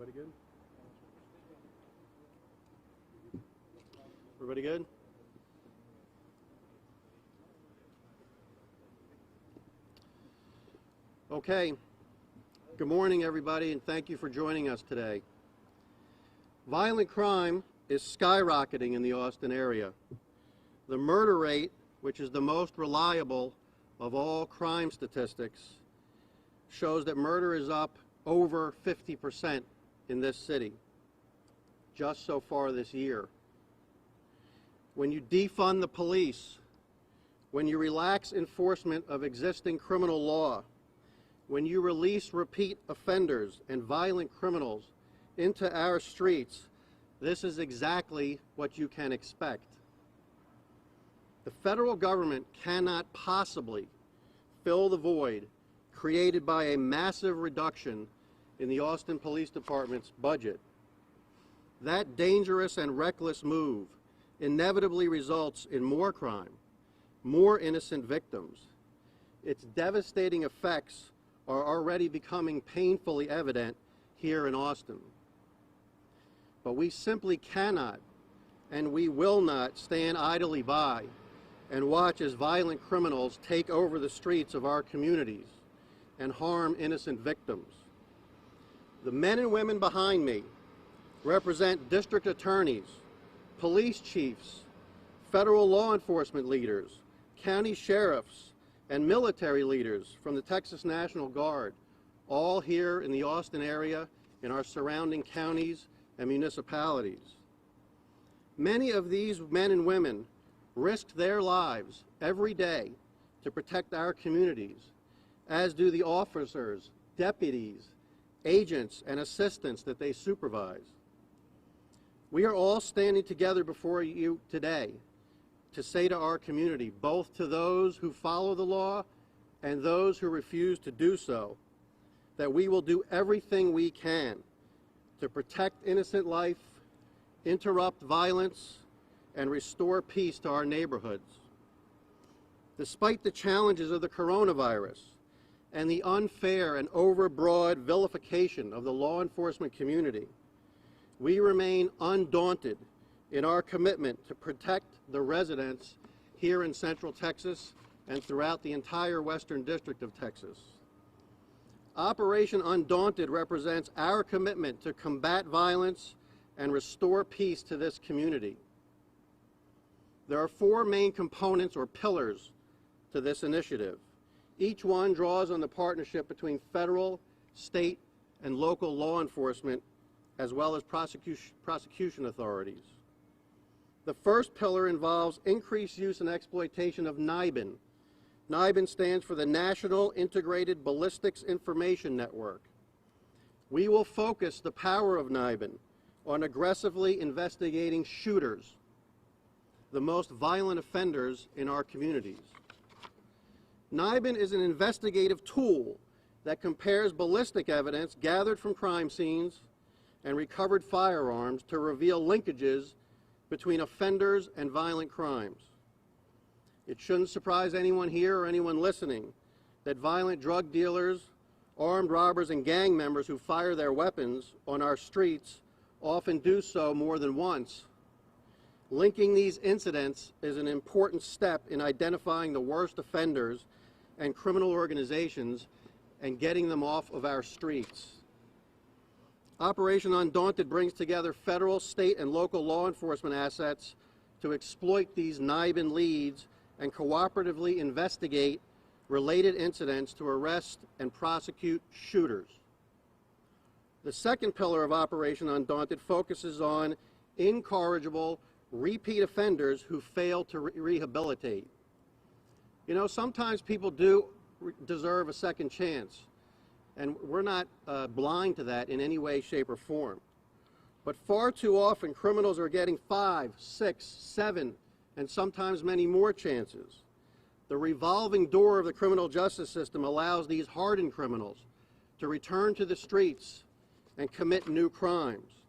Everybody good? Everybody good? Okay. Good morning, everybody, and thank you for joining us today. Violent crime is skyrocketing in the Austin area. The murder rate, which is the most reliable of all crime statistics, shows that murder is up over 50% in this city just so far this year. When you defund the police, when you relax enforcement of existing criminal law, when you release repeat offenders and violent criminals into our streets, this is exactly what you can expect. The federal government cannot possibly fill the void created by a massive reduction in the Austin Police Department's budget. That dangerous and reckless move inevitably results in more crime, more innocent victims. Its devastating effects are already becoming painfully evident here in Austin. But we simply cannot and we will not stand idly by and watch as violent criminals take over the streets of our communities and harm innocent victims. The men and women behind me represent district attorneys, police chiefs, federal law enforcement leaders, county sheriffs, and military leaders from the Texas National Guard, all here in the Austin area, in our surrounding counties and municipalities. Many of these men and women risked their lives every day to protect our communities, as do the officers, deputies, agents, and assistants that they supervise. We are all standing together before you today to say to our community, both to those who follow the law and those who refuse to do so, that we will do everything we can to protect innocent life, interrupt violence, and restore peace to our neighborhoods. Despite the challenges of the coronavirus and the unfair and overbroad vilification of the law enforcement community, we remain undaunted in our commitment to protect the residents here in Central Texas and throughout the entire Western District of Texas. Operation Undaunted represents our commitment to combat violence and restore peace to this community. There are four main components or pillars to this initiative. Each one draws on the partnership between federal, state, and local law enforcement, as well as prosecution authorities. The first pillar involves increased use and exploitation of NIBIN. NIBIN stands for the National Integrated Ballistics Information Network. We will focus the power of NIBIN on aggressively investigating shooters, the most violent offenders in our communities. NIBIN is an investigative tool that compares ballistic evidence gathered from crime scenes and recovered firearms to reveal linkages between offenders and violent crimes. It shouldn't surprise anyone here or anyone listening that violent drug dealers, armed robbers, and gang members who fire their weapons on our streets often do so more than once. Linking these incidents is an important step in identifying the worst offenders and criminal organizations and getting them off of our streets. Operation Undaunted brings together federal, state, and local law enforcement assets to exploit these NIBIN leads and cooperatively investigate related incidents to arrest and prosecute shooters. The second pillar of Operation Undaunted focuses on incorrigible repeat offenders who fail to rehabilitate. You know, sometimes people do deserve a second chance, and we're not blind to that in any way, shape, or form. But far too often, criminals are getting 5, 6, 7, and sometimes many more chances. The revolving door of the criminal justice system allows these hardened criminals to return to the streets and commit new crimes.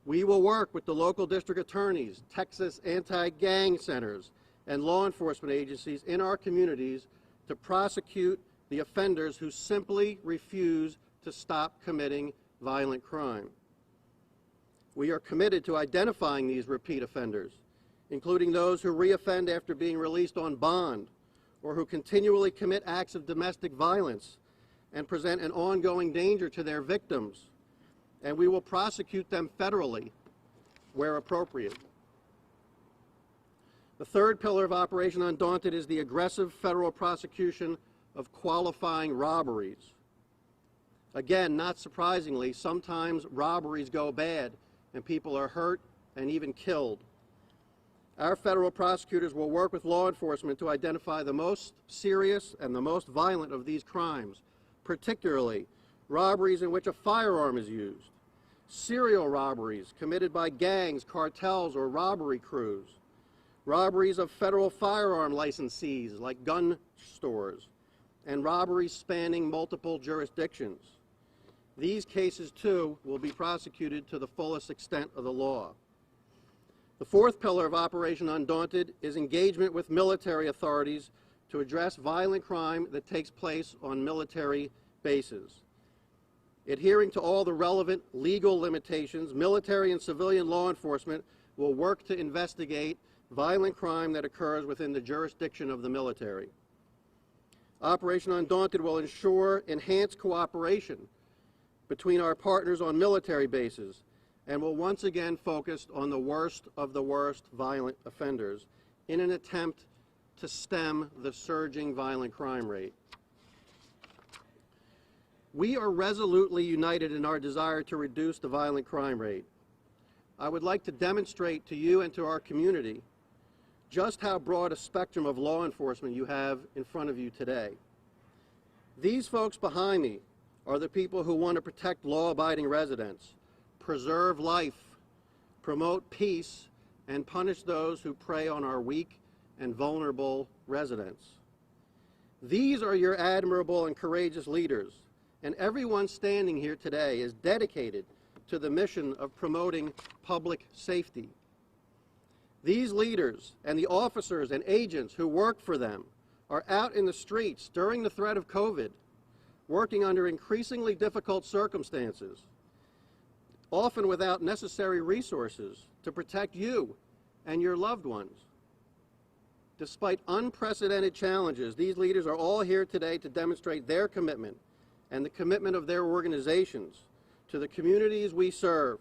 We will work with the local district attorneys, Texas anti-gang centers, and law enforcement agencies in our communities to prosecute the offenders who simply refuse to stop committing violent crime. We are committed to identifying these repeat offenders, including those who reoffend after being released on bond or who continually commit acts of domestic violence and present an ongoing danger to their victims, and we will prosecute them federally where appropriate. The third pillar of Operation Undaunted is the aggressive federal prosecution of qualifying robberies. Again, not surprisingly, sometimes robberies go bad and people are hurt and even killed. Our federal prosecutors will work with law enforcement to identify the most serious and the most violent of these crimes, particularly robberies in which a firearm is used, serial robberies committed by gangs, cartels, or robbery crews, robberies of federal firearm licensees like gun stores, and robberies spanning multiple jurisdictions. These cases, too, will be prosecuted to the fullest extent of the law. The fourth pillar of Operation Undaunted is engagement with military authorities to address violent crime that takes place on military bases. Adhering to all the relevant legal limitations, military and civilian law enforcement will work to investigate violent crime that occurs within the jurisdiction of the military. Operation Undaunted will ensure enhanced cooperation between our partners on military bases and will once again focus on the worst of the worst violent offenders in an attempt to stem the surging violent crime rate. We are resolutely united in our desire to reduce the violent crime rate. I would like to demonstrate to you and to our community just how broad a spectrum of law enforcement you have in front of you today. These folks behind me are the people who want to protect law-abiding residents, preserve life, promote peace, and punish those who prey on our weak and vulnerable residents. These are your admirable and courageous leaders, and everyone standing here today is dedicated to the mission of promoting public safety. These leaders and the officers and agents who work for them are out in the streets during the threat of COVID, working under increasingly difficult circumstances, often without necessary resources to protect you and your loved ones. Despite unprecedented challenges, these leaders are all here today to demonstrate their commitment and the commitment of their organizations to the communities we serve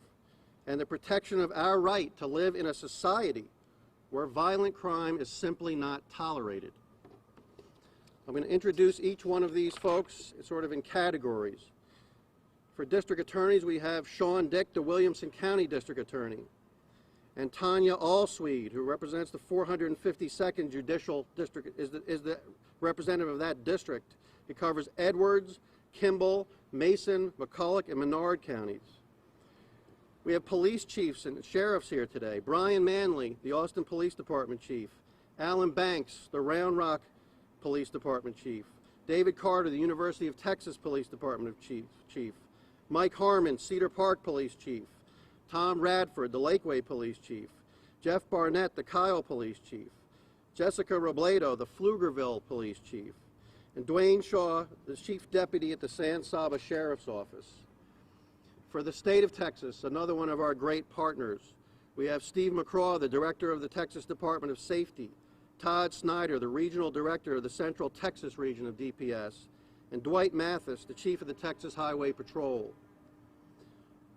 and the protection of our right to live in a society where violent crime is simply not tolerated. I'm going to introduce each one of these folks sort of in categories. For district attorneys, we have Sean Dick, the Williamson County District Attorney, and Tanya Allsweed, who represents the 452nd Judicial District, is the representative of that district. It covers Edwards, Kimball, Mason, McCulloch, and Menard counties. We have police chiefs and sheriffs here today. Brian Manley, the Austin Police Department Chief. Alan Banks, the Round Rock Police Department Chief. David Carter, the University of Texas Police Department Chief. Mike Harmon, Cedar Park Police Chief. Tom Radford, the Lakeway Police Chief. Jeff Barnett, the Kyle Police Chief. Jessica Robledo, the Pflugerville Police Chief. And Dwayne Shaw, the Chief Deputy at the San Saba Sheriff's Office. For the state of Texas, another one of our great partners, we have Steve McCraw, the Director of the Texas Department of Safety. Todd Snyder, the Regional Director of the Central Texas Region of DPS, and Dwight Mathis, the Chief of the Texas Highway Patrol.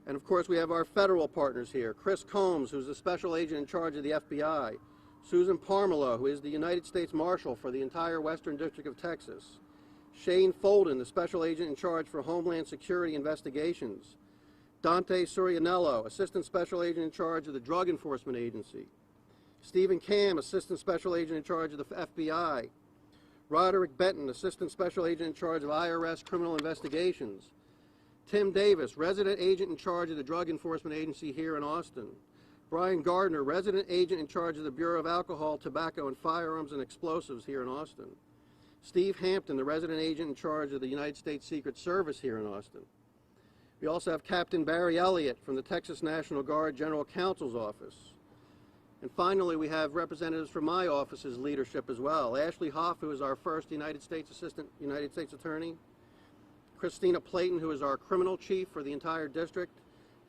And of course, we have our federal partners here. Chris Combs, who's the Special Agent in charge of the FBI. Susan Parmelo, who is the United States Marshal for the entire Western District of Texas. Shane Folden, the Special Agent in charge for Homeland Security Investigations. Dante Surianello, Assistant Special Agent in charge of the Drug Enforcement Agency. Stephen Cam, Assistant Special Agent in charge of the FBI. Roderick Benton, Assistant Special Agent in charge of IRS Criminal Investigations. Tim Davis, Resident Agent in charge of the Drug Enforcement Agency here in Austin. Brian Gardner, Resident Agent in charge of the Bureau of Alcohol, Tobacco, and Firearms and Explosives here in Austin. Steve Hampton, the Resident Agent in charge of the United States Secret Service here in Austin. We also have Captain Barry Elliott from the Texas National Guard General Counsel's Office. And finally, we have representatives from my office's leadership as well. Ashley Hoff, who is our first United States Assistant United States Attorney. Christina Playton, who is our criminal chief for the entire district,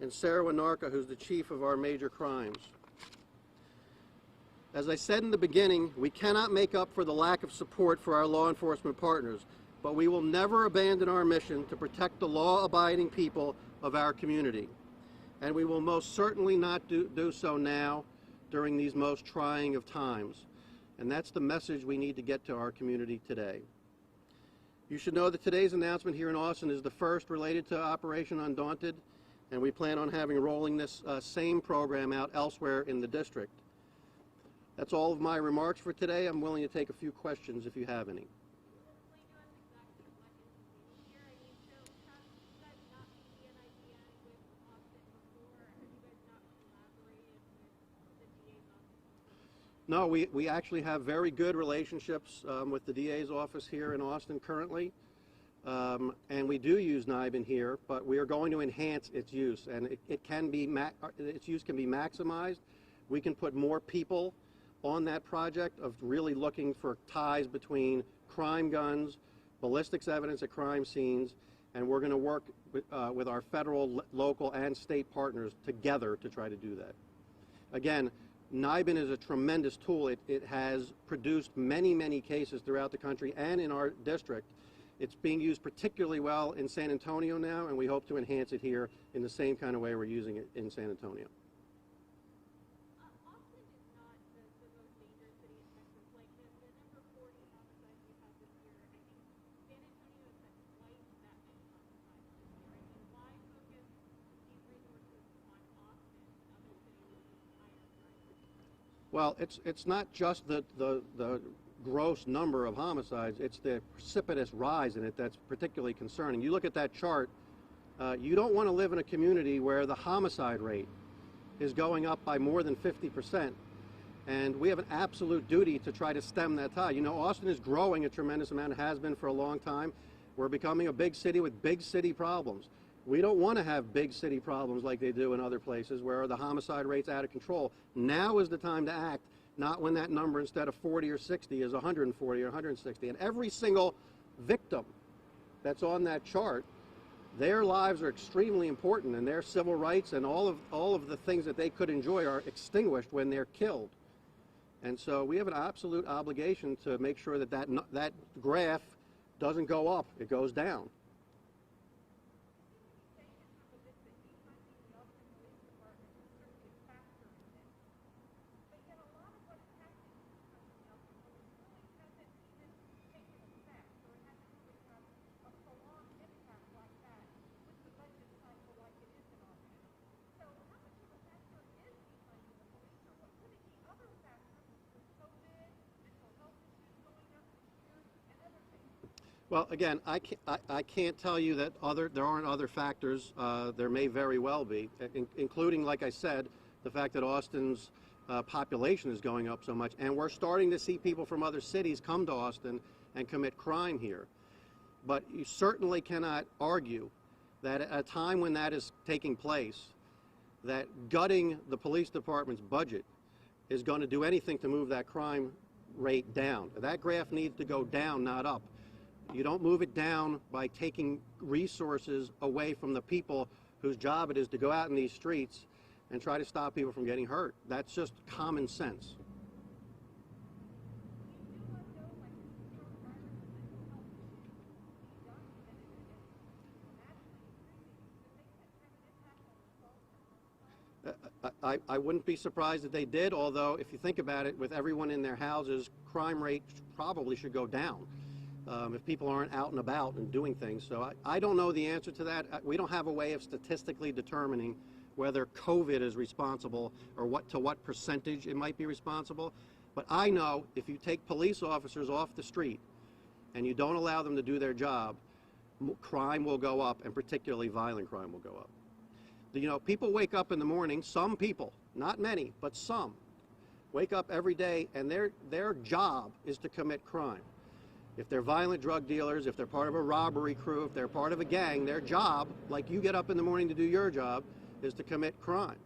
and Sarah Winarka, who's the chief of our major crimes. As I said in the beginning, we cannot make up for the lack of support for our law enforcement partners, but we will never abandon our mission to protect the law-abiding people of our community. And we will most certainly not do so now during these most trying of times. And that's the message we need to get to our community today. You should know that today's announcement here in Austin is the first related to Operation Undaunted, and we plan on rolling this same program out elsewhere in the district. That's all of my remarks for today. I'm willing to take a few questions if you have any. No, we actually have very good relationships with the DA's office here in Austin currently, and we do use NIBIN here, but we are going to enhance its use, and its use can be maximized. We can put more people on that project of really looking for ties between crime guns, ballistics evidence at crime scenes, and we're going to work with our federal, local, and state partners together to try to do that. Again, NIBIN is a tremendous tool. It has produced many, many cases throughout the country and in our district. It's being used particularly well in San Antonio now, and we hope to enhance it here in the same kind of way we're using it in San Antonio. Austin is not the most dangerous city in Texas. Like the number 40 homicides we've had this year, I think San Antonio has had twice that many homicides this year. I mean, why focus these resources on Austin, another city with higher crime? Well, it's not just the gross number of homicides, it's the precipitous rise in it that's particularly concerning. You look at that chart, you don't want to live in a community where the homicide rate is going up by more than 50%, and we have an absolute duty to try to stem that tide. You know, Austin is growing a tremendous amount, it has been for a long time. We're becoming a big city with big city problems. We don't want to have big city problems like they do in other places where the homicide rate's out of control. Now is the time to act, not when that number instead of 40 or 60 is 140 or 160. And every single victim that's on that chart, their lives are extremely important, and their civil rights and all of the things that they could enjoy are extinguished when they're killed. And so we have an absolute obligation to make sure that that graph doesn't go up, it goes down. Well, again, I can't tell you that there aren't other factors. There may very well be, including, like I said, the fact that Austin's population is going up so much, and we're starting to see people from other cities come to Austin and commit crime here. But you certainly cannot argue that at a time when that is taking place, that gutting the police department's budget is going to do anything to move that crime rate down. That graph needs to go down, not up. You don't move it down by taking resources away from the people whose job it is to go out in these streets and try to stop people from getting hurt. That's just common sense. I wouldn't be surprised if they did, although if you think about it, with everyone in their houses, crime rate probably should go down. If people aren't out and about and doing things. So I don't know the answer to that. We don't have a way of statistically determining whether COVID is responsible or to what percentage it might be responsible. But I know if you take police officers off the street and you don't allow them to do their job, crime will go up, and particularly violent crime will go up. You know, people wake up in the morning, some people, not many, but some, wake up every day and their job is to commit crime. If they're violent drug dealers, if they're part of a robbery crew, if they're part of a gang, their job, like you get up in the morning to do your job, is to commit crime.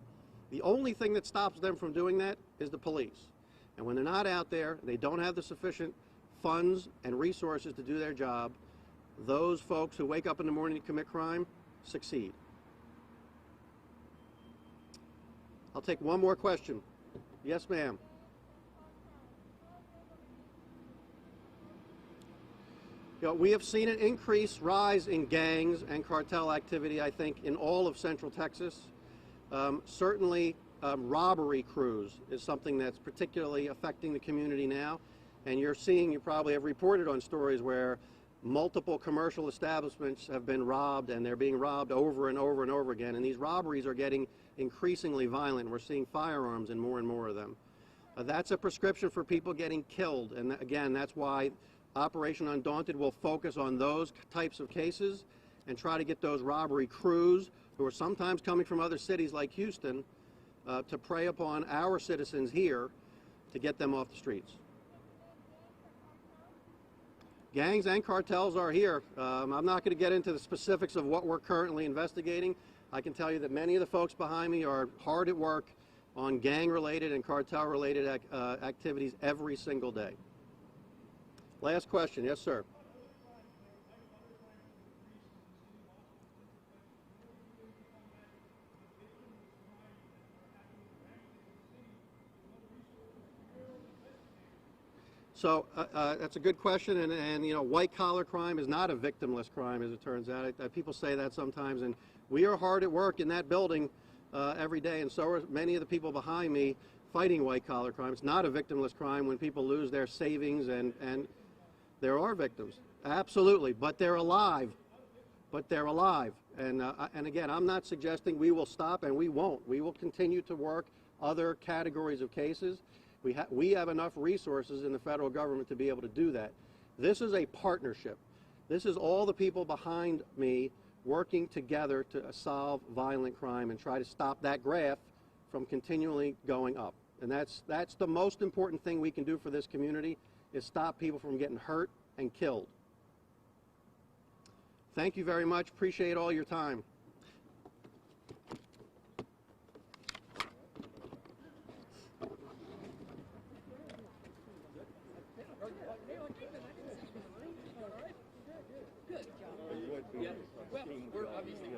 The only thing that stops them from doing that is the police. And when they're not out there, they don't have the sufficient funds and resources to do their job, those folks who wake up in the morning to commit crime succeed. I'll take one more question. Yes, ma'am. You know, we have seen an increased rise in gangs and cartel activity, I think, in all of Central Texas. Certainly, robbery crews is something that's particularly affecting the community now. And you're seeing, you probably have reported on stories where multiple commercial establishments have been robbed, and they're being robbed over and over and over again. And these robberies are getting increasingly violent. We're seeing firearms in more and more of them. That's a prescription for people getting killed. And again, that's why Operation Undaunted will focus on those types of cases and try to get those robbery crews, who are sometimes coming from other cities like Houston, to prey upon our citizens here to get them off the streets. Gangs and cartels are here. I'm not going to get into the specifics of what we're currently investigating. I can tell you that many of the folks behind me are hard at work on gang-related and cartel-related activities every single day. Last question. Yes, sir. So that's a good question, and you know, white-collar crime is not a victimless crime, as it turns out. People say that sometimes, and we are hard at work in that building every day, and so are many of the people behind me fighting white-collar crime. It's not a victimless crime when people lose their savings, and there are victims, absolutely, but they're alive. But they're alive, and again, I'm not suggesting we will stop, and we won't. We will continue to work other categories of cases. We have enough resources in the federal government to be able to do that. This is a partnership. This is all the people behind me working together to solve violent crime and try to stop that graph from continually going up. And that's the most important thing we can do for this community, is stop people from getting hurt and killed. Thank you very much. Appreciate all your time. Good job. Yeah. Well, we're obviously,